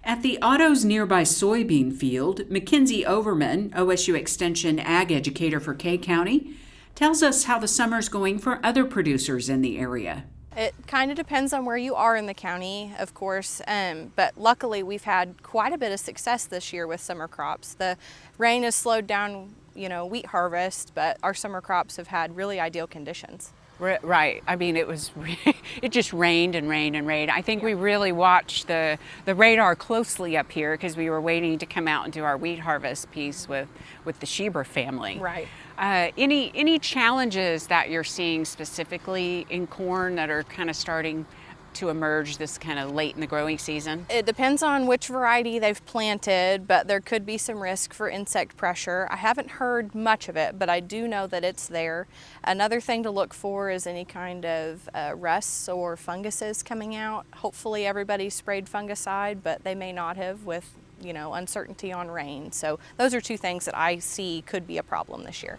At the Otto's nearby soybean field, MacKinzie Overman, OSU Extension ag educator for County, tells us how the summer's going for other producers in the area. It kind of depends on where you are in the county, of course, but luckily we've had quite a bit of success this year with summer crops. The rain has slowed down, wheat harvest, but our summer crops have had really ideal conditions. Right. I mean, it just rained and rained and rained. I think we really watched the radar closely up here because we were waiting to come out and do our wheat harvest piece with the Schieber family. Right. Any challenges that you're seeing specifically in corn that are kind of starting to emerge this kind of late in the growing season? It depends on which variety they've planted, but there could be some risk for insect pressure. I haven't heard much of it, but I do know that it's there. Another thing to look for is any kind of rusts or funguses coming out. Hopefully everybody sprayed fungicide, but they may not have with uncertainty on rain. So those are two things that I see could be a problem this year.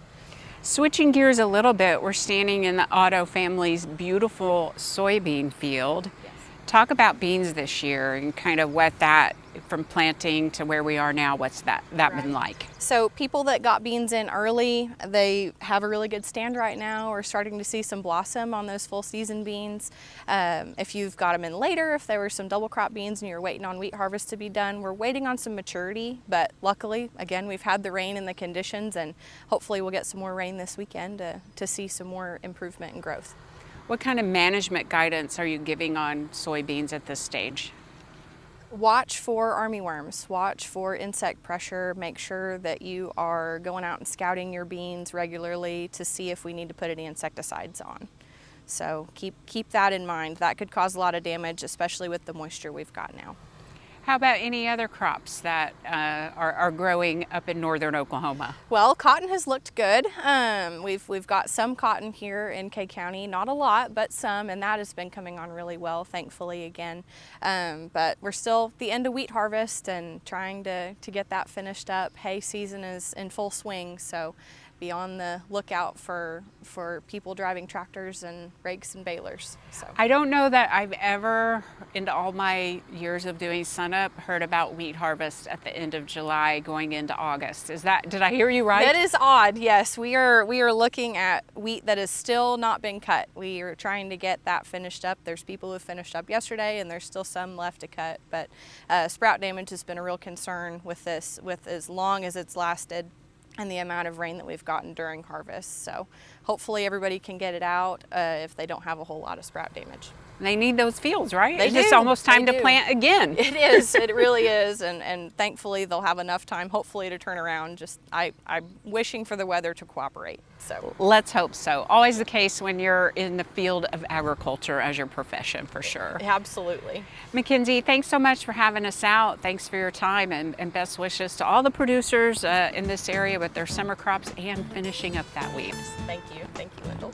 Switching gears a little bit, we're standing in the Otto family's beautiful soybean field. Yes. Talk about beans this year and kind of what that, from planting to where we are now, what's that been like? So people that got beans in early, they have a really good stand right now. We're starting to see some blossom on those full season beans. If you've got them in later, if there were some double crop beans and you're waiting on wheat harvest to be done, we're waiting on some maturity, but luckily, again, we've had the rain and the conditions, and hopefully we'll get some more rain this weekend to see some more improvement and growth. What kind of management guidance are you giving on soybeans at this stage? Watch for armyworms, watch for insect pressure, make sure that you are going out and scouting your beans regularly to see if we need to put any insecticides on. So keep that in mind. That could cause a lot of damage, especially with the moisture we've got now. How about any other crops that are growing up in northern Oklahoma? Well, cotton has looked good. We've got some cotton here in County, not a lot, but some, and that has been coming on really well, thankfully, again. But we're still at the end of wheat harvest and trying to get that finished up. Hay season is in full swing, so be on the lookout for people driving tractors and rakes and balers. So I don't know that I've ever, in all my years of doing sunup, heard about wheat harvest at the end of July going into August. Did I hear you right? That is odd. Yes, we are looking at wheat that has still not been cut. We are trying to get that finished up. There's people who finished up yesterday, and there's still some left to cut. But sprout damage has been a real concern with this, with as long as it's lasted and the amount of rain that we've gotten during harvest. So hopefully everybody can get it out if they don't have a whole lot of sprout damage. They need those fields, right? They It's do. just almost time They to do. plant again. It is. It really is. And thankfully they'll have enough time, hopefully, to turn around. I'm wishing for the weather to cooperate. So Let's hope so. Always the case when you're in the field of agriculture as your profession, for sure. absolutely. MacKinzie, thanks so much for having us out. Thanks for your time, and best wishes to all the producers in this area with their summer crops and finishing up that wheat. Thank you. Thank you, Wendell.